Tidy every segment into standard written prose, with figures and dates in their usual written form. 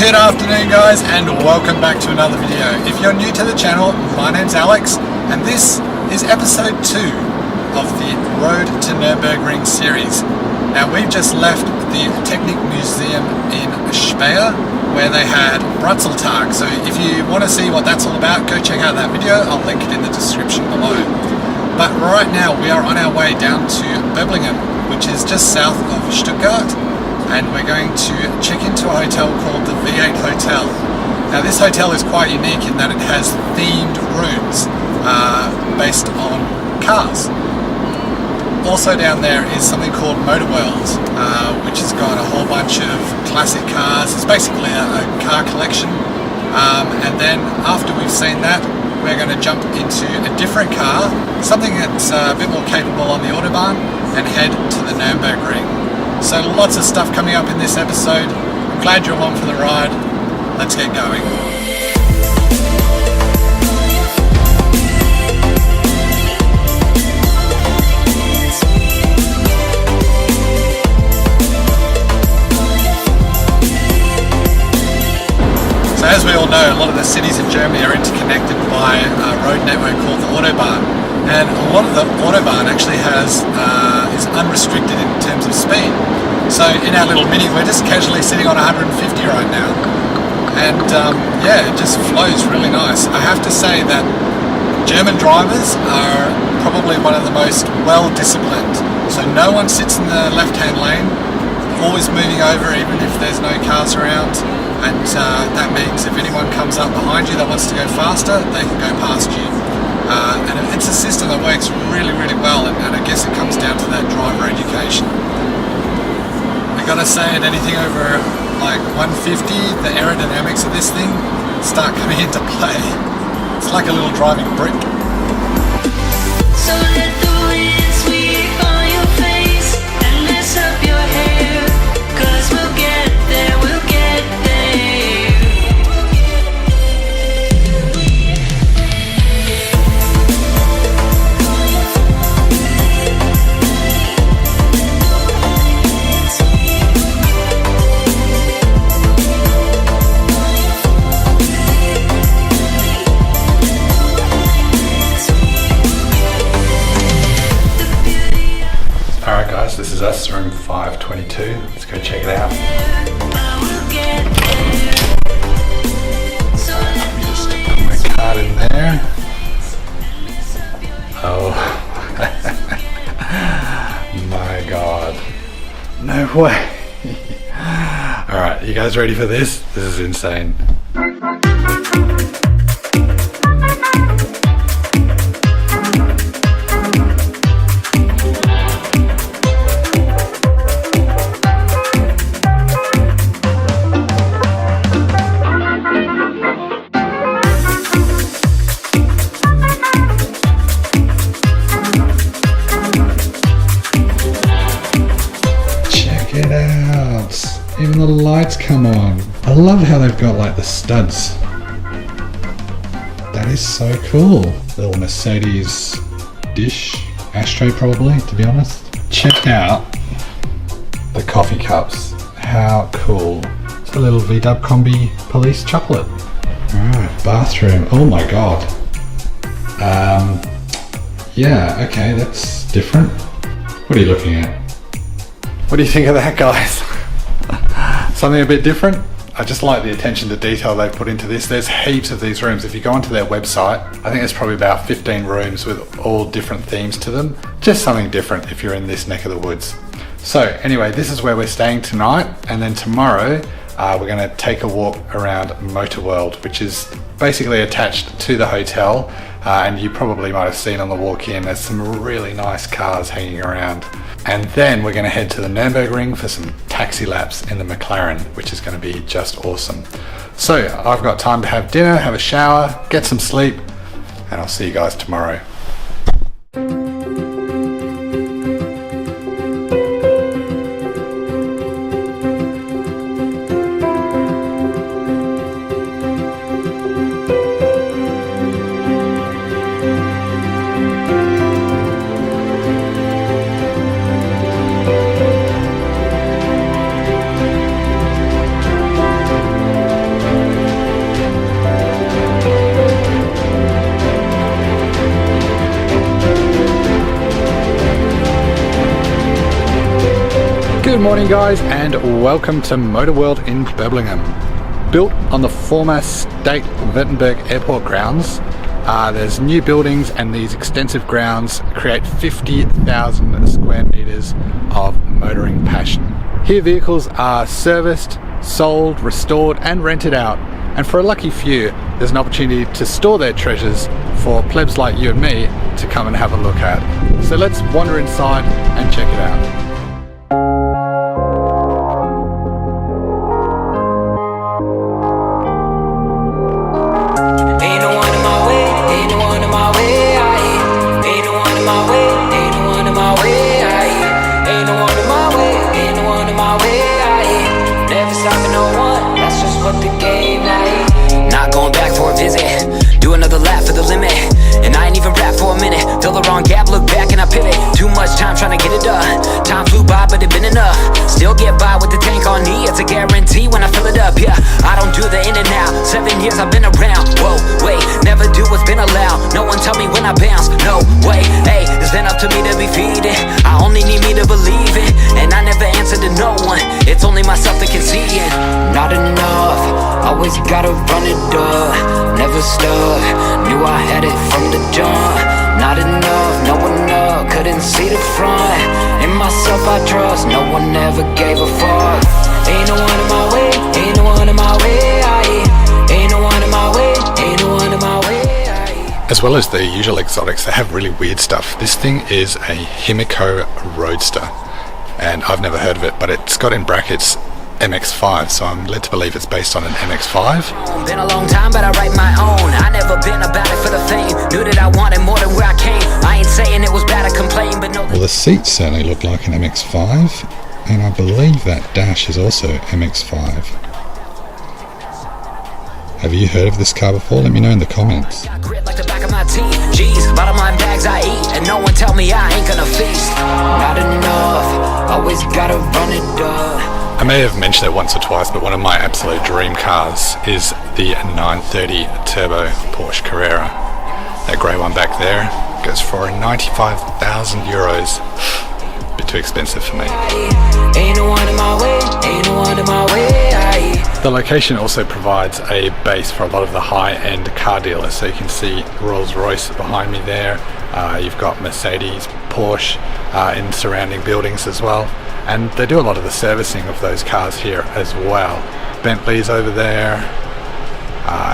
Good afternoon guys, and welcome back to another video. If you're new to the channel, my name's Alex and this is episode 2 of the Road to Nurburgring series. Now we've just left the Technik Museum in Speyer where they had Brutzeltag, so if you want to see what that's all about, go check out that video. I'll link it in the description below. But right now we are on our way down to Böblingen, which is just south of Stuttgart, and we're going to check into a hotel called the V8 Hotel. Now this hotel is quite unique in that it has themed rooms based on cars. Also down there is something called Motorworld, which has got a whole bunch of classic cars. It's basically a car collection. And then after we've seen that, we're going to jump into a different car, something that's a bit more capable on the Autobahn, and head to the Nurburgring. So lots of stuff coming up in this episode. I'm glad you're along for the ride. Let's get going. So as we all know, a lot of the cities in Germany are interconnected by a road network called the Autobahn. And a lot of the Autobahn actually is unrestricted in terms of speed. So in our little Mini, we're just casually sitting on 150 right now. And yeah, it just flows really nice. I have to say that German drivers are probably one of the most well-disciplined. So no one sits in the left-hand lane, always moving over even if there's no cars around. And that means if anyone comes up behind you that wants to go faster, they can go past you. And it's a system that works really, really well, and I guess it comes down to that driver education. I gotta say, at anything over like 150, the aerodynamics of this thing start coming into play. It's like a little driving brick. So let the wind sweep on your face and mess up your hair, 'cause we'll get there, we'll get there. Alright guys, this is us, room 522. Let's go check it out. Just put my card in there. Oh my god. No way. Alright, you guys ready for this? This is insane. Even the lights come on. I love how they've got like the studs. That is so cool. Little Mercedes dish, ashtray probably, to be honest. Check out the coffee cups. How cool. It's a little VW Combi police chocolate. Alright, bathroom. Oh my god. Yeah, okay, that's different. What are you looking at? What do you think of that, guys? Something a bit different. I just like the attention to detail they've put into this. There's heaps of these rooms. If you go onto their website, I think there's probably about 15 rooms with all different themes to them. Just something different if you're in this neck of the woods. So anyway, this is where we're staying tonight, and then tomorrow we're going to take a walk around Motorworld, which is basically attached to the hotel, and you probably might have seen on the walk in, there's some really nice cars hanging around. And then we're going to head to the Nurburgring for some taxi laps in the McLaren, which is going to be just awesome. So I've got time to have dinner, have a shower, get some sleep, and I'll see you guys tomorrow. Good morning guys, and welcome to Motorworld in Birmingham. Built on the former State Wittenberg Airport grounds, there's new buildings, and these extensive grounds create 50,000 square meters of motoring passion. Here vehicles are serviced, sold, restored and rented out, and for a lucky few there's an opportunity to store their treasures for plebs like you and me to come and have a look at. So let's wander inside and check it out. Time trying to get it up. Time flew by, but it been enough. Still get by with the tank on knee. It's a guarantee when I fill it up. Yeah, I don't do the in and out. 7 years I've been around. Whoa, wait, never do what's been allowed. No one tell me when I bounce. No way, hey, it's been up to me to be feeding. I only need me to believe it, and I never answer to no one. It's only myself that can see it. Not enough. Always gotta run it up. Never stuck. Knew I had it from the jump. Not enough, no one up, couldn't see the front. In myself I trust, no one ever gave a fuck. Ain't no one in my way, ain't no one in my way. Ain't no one in my way, ain't no one in my way. As well as the usual exotics, they have really weird stuff. This thing is a Himiko Roadster, and I've never heard of it, but it's got in brackets MX-5, so I'm led to believe it's based on an MX-5. Been a long time, but I write my own. I never been about it for the fame. Knew that I wanted more than where I came. I ain't saying it was bad to complain, but no. Well, the seats certainly look like an MX-5, and I believe that dash is also MX-5. Have you heard of this car before? Let me know in the comments. Like the back of my teeth. Jeez, bottom line bags I eat, and no one tell me I ain't gonna feast. Not enough, always gotta run it up. I may have mentioned it once or twice, but one of my absolute dream cars is the 930 Turbo Porsche Carrera. That grey one back there goes for 95,000 euros. A bit too expensive for me. Ain't no one in my way, ain't no one in my way. The location also provides a base for a lot of the high-end car dealers. So you can see Rolls-Royce behind me there. You've got Mercedes, Porsche in surrounding buildings as well. And they do a lot of the servicing of those cars here as well. Bentley's over there.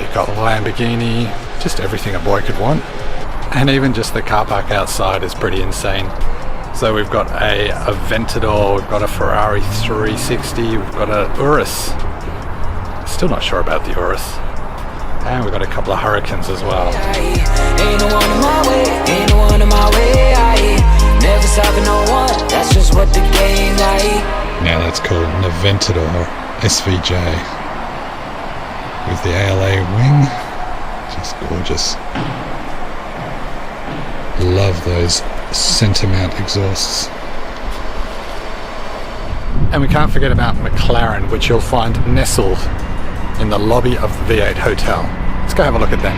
You've got Lamborghini, just everything a boy could want. And even just the car park outside is pretty insane. So we've got a Aventador, we've got a Ferrari 360, we've got a Urus. Still not sure about the Urus. And we've got a couple of Hurricanes as well. Ain't no one in my way, ain't no one in my way. Never stopping no one, that's just what the game like. Now that's called an Aventador SVJ with the ALA wing. Just gorgeous. Love those centre mount exhausts. And we can't forget about McLaren, which you'll find nestled in the lobby of the V8 Hotel. Let's go have a look at them.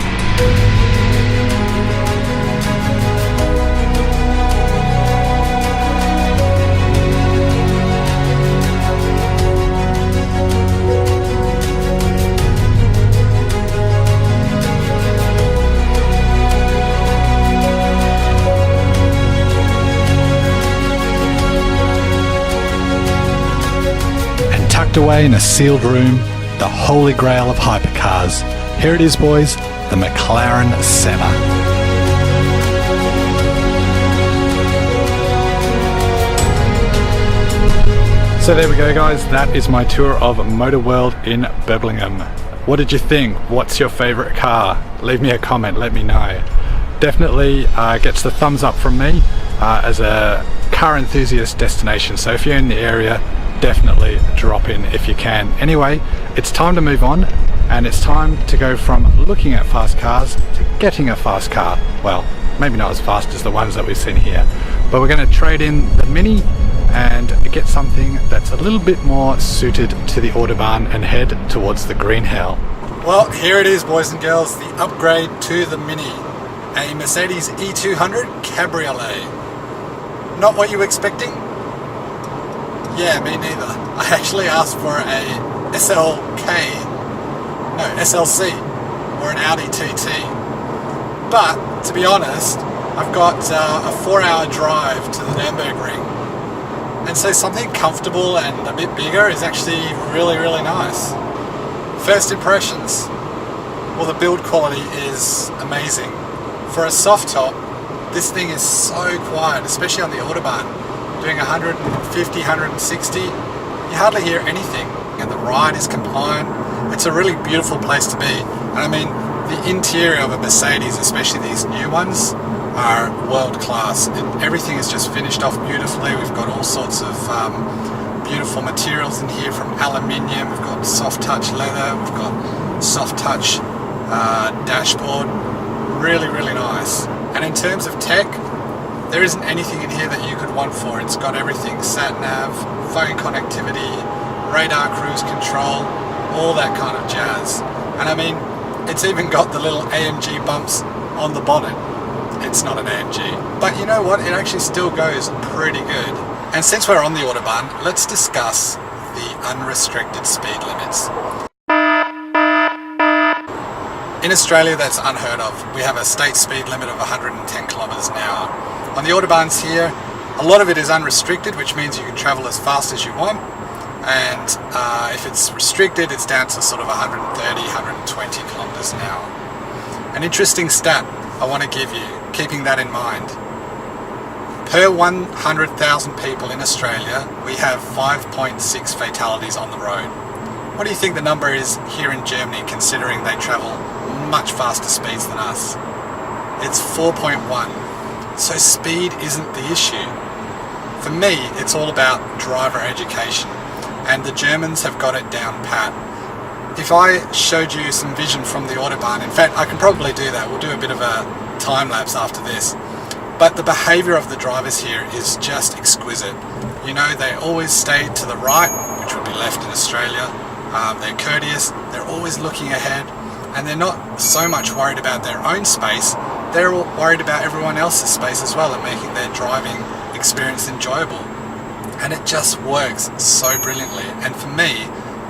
Tucked away in a sealed room, the holy grail of hypercars. Here it is, boys, the McLaren Senna. So there we go guys, that is my tour of Motorworld in Birmingham. What did you think? What's your favourite car? Leave me a comment, let me know. Definitely gets the thumbs up from me as a car enthusiast destination, so if you're in the area, definitely drop in if you can. Anyway, it's time to move on, and it's time to go from looking at fast cars to getting a fast car. Well, maybe not as fast as the ones that we've seen here, but we're going to trade in the Mini and get something that's a little bit more suited to the Autobahn and head towards the Green Hell. Well, here it is, boys and girls, the upgrade to the Mini, a Mercedes E200 Cabriolet. Not what you were expecting? Yeah, me neither. I actually asked for a SLC, or an Audi TT. But, to be honest, I've got a 4-hour drive to the Nurburgring. And so something comfortable and a bit bigger is actually really, really nice. First impressions. Well, the build quality is amazing. For a soft top, this thing is so quiet, especially on the Autobahn. Doing 150, 160, you hardly hear anything. And the ride is compliant. It's a really beautiful place to be. And I mean, the interior of a Mercedes, especially these new ones, are world class. Everything is just finished off beautifully. We've got all sorts of beautiful materials in here, from aluminium, we've got soft touch leather, we've got soft touch dashboard. Really, really nice. And in terms of tech, there isn't anything in here that you could want for. It's got everything: sat nav, phone connectivity, radar cruise control, all that kind of jazz. And I mean, it's even got the little AMG bumps on the bonnet. It's not an AMG, but you know what, it actually still goes pretty good. And since we're on the Autobahn, let's discuss the unrestricted speed limits. In Australia, that's unheard of. We have a state speed limit of 110 kilometers an hour. On the Autobahns here, a lot of it is unrestricted, which means you can travel as fast as you want. And if it's restricted, it's down to sort of 130, 120 kilometers an hour. An interesting stat I want to give you, keeping that in mind. Per 100,000 people in Australia, we have 5.6 fatalities on the road. What do you think the number is here in Germany, considering they travel much faster speeds than us? It's 4.1. So speed isn't the issue. For me, it's all about driver education, and the Germans have got it down pat. If I showed you some vision from the Autobahn, in fact, I can probably do that. We'll do a bit of a time lapse after this. But the behaviour of the drivers here is just exquisite. You know, they always stay to the right, which would be left in Australia. They're courteous, they're always looking ahead, and they're not so much worried about their own space, they're worried about everyone else's space as well, and making their driving experience enjoyable. And it just works so brilliantly. And for me,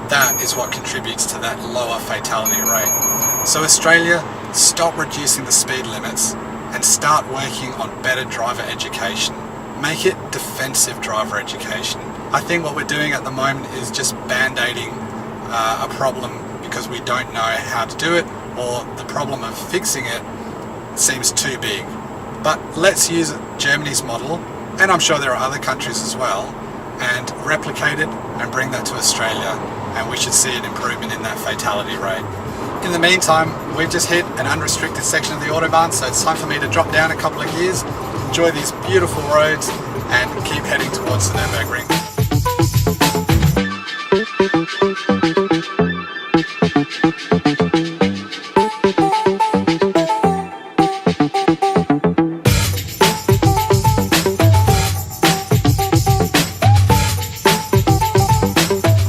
that is what contributes to that lower fatality rate. So Australia, stop reducing the speed limits and start working on better driver education. Make it defensive driver education. I think what we're doing at the moment is just band-aiding a problem because we don't know how to do it, or the problem of fixing it seems too big. But let's use Germany's model, and I'm sure there are other countries as well, and replicate it and bring that to Australia, and we should see an improvement in that fatality rate. In the meantime, we've just hit an unrestricted section of the Autobahn, so it's time for me to drop down a couple of gears, enjoy these beautiful roads, and keep heading towards the Nurburgring.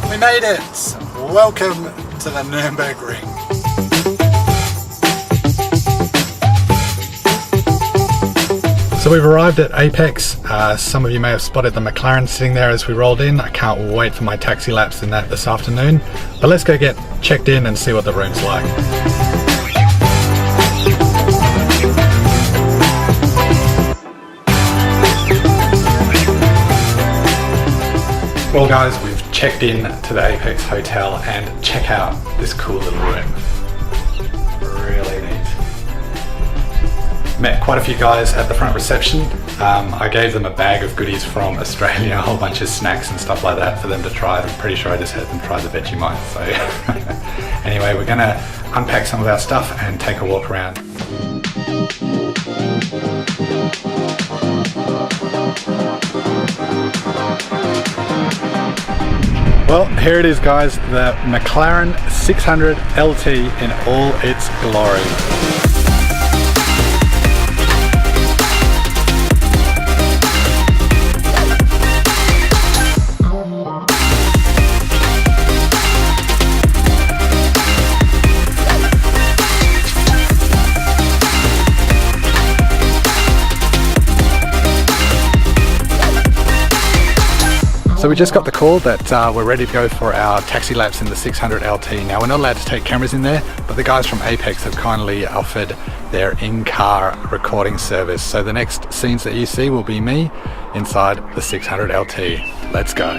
We made it! Welcome to the Nurburgring. So we've arrived at Apex. Some of you may have spotted the McLaren sitting there as we rolled in. I can't wait for my taxi laps in that this afternoon. But let's go get checked in and see what the room's like. Well guys, we've checked in to the Apex Hotel, and check out this cool little room. Really neat. Met quite a few guys at the front reception. I gave them a bag of goodies from Australia, a whole bunch of snacks and stuff like that for them to try. I'm pretty sure I just had them try the Vegemite. So anyway, we're gonna unpack some of our stuff and take a walk around. Well, here it is guys, the McLaren 600 LT in all its glory. So So we just got the call that we're ready to go for our taxi laps in the 600 LT. Now we're not allowed to take cameras in there, but the guys from Apex have kindly offered their in-car recording service. So the next scenes that you see will be me inside the 600 LT. Let's go.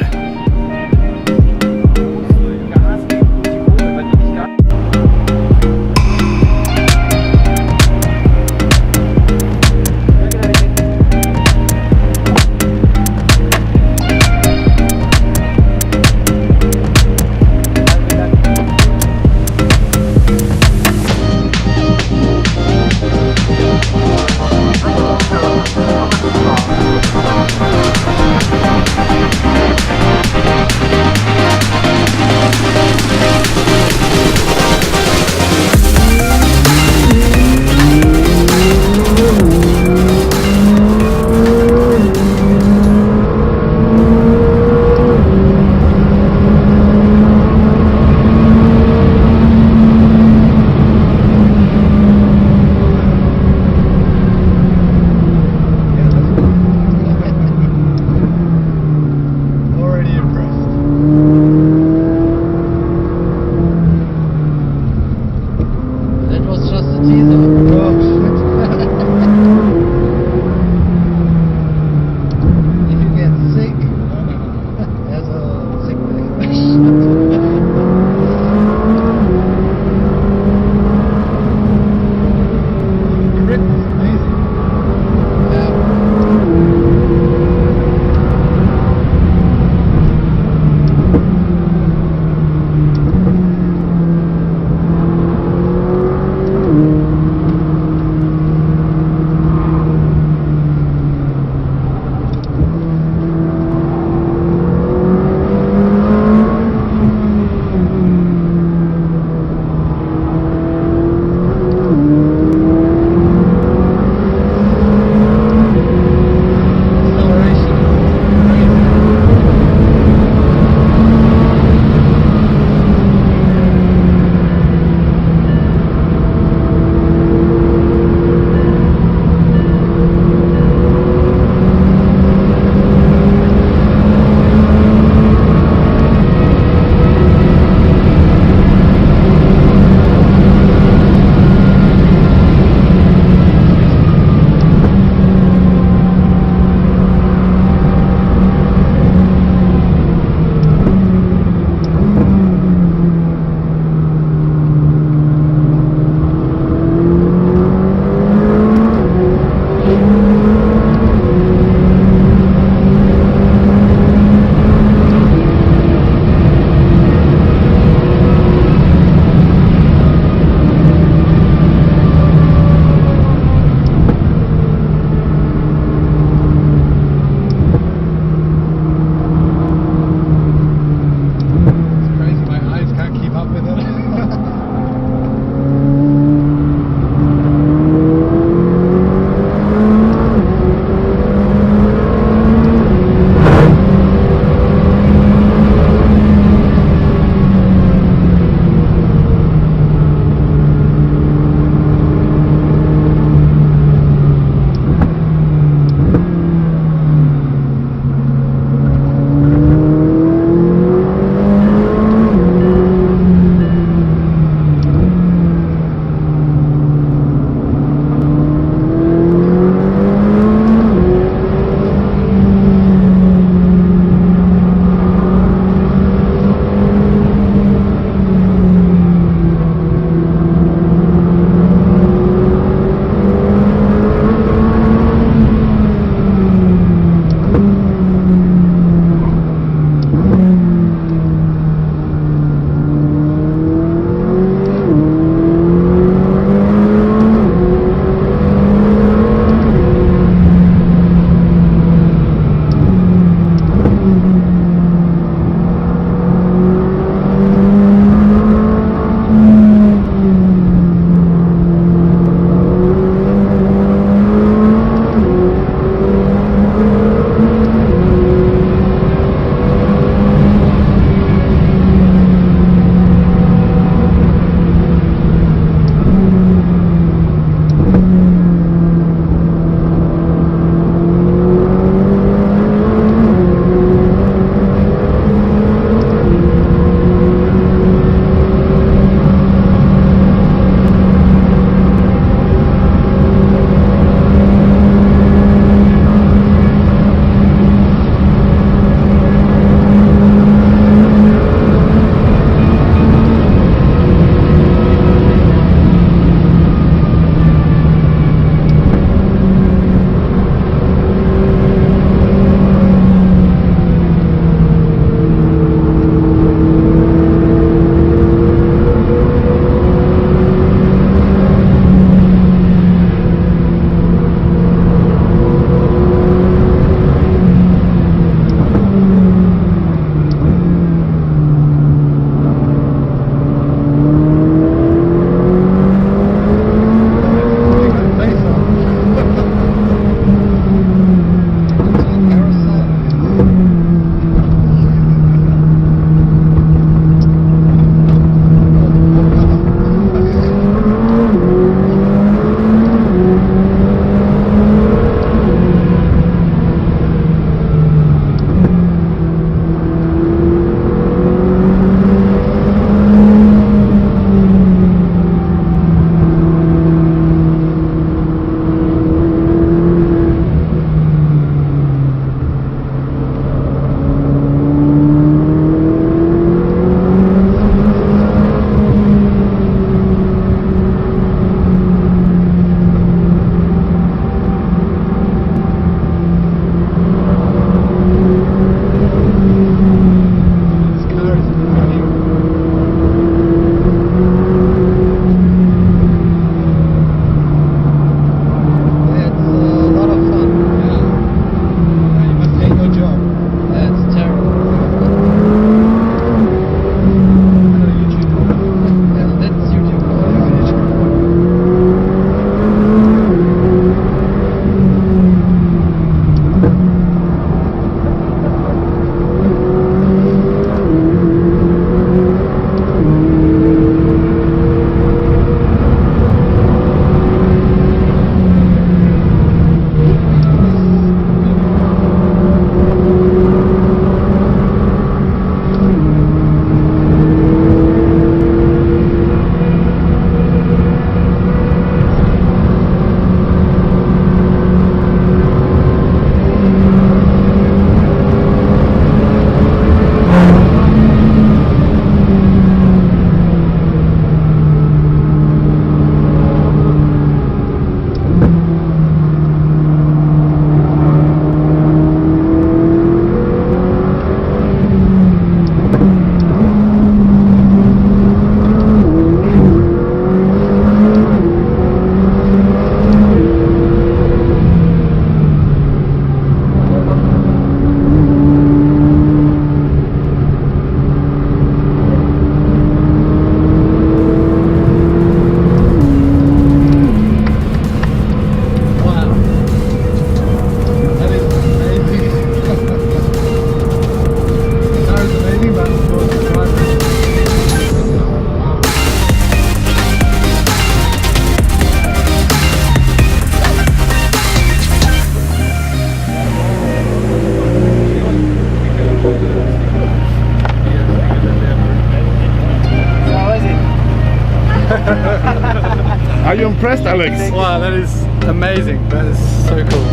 Are you impressed, Alex? Wow, that is amazing. That is so cool.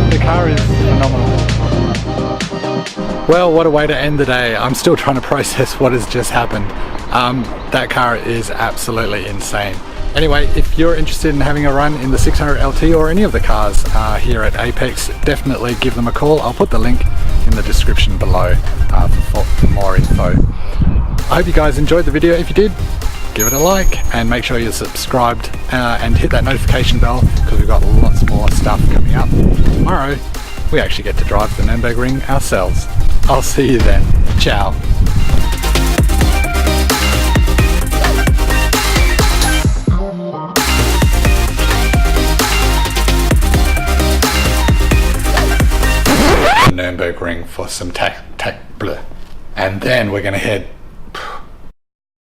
The car is phenomenal. Well, what a way to end the day. I'm still trying to process what has just happened. That car is absolutely insane. Anyway, if you're interested in having a run in the 600 LT or any of the cars here at Apex, definitely give them a call. I'll put the link in the description below for more info. I hope you guys enjoyed the video. If you did, give it a like and make sure you're subscribed and hit that notification bell because we've got lots more stuff coming up. Tomorrow, we actually get to drive the Nurburgring ourselves. I'll see you then. Ciao. Nurburgring for some bleh. And then we're gonna head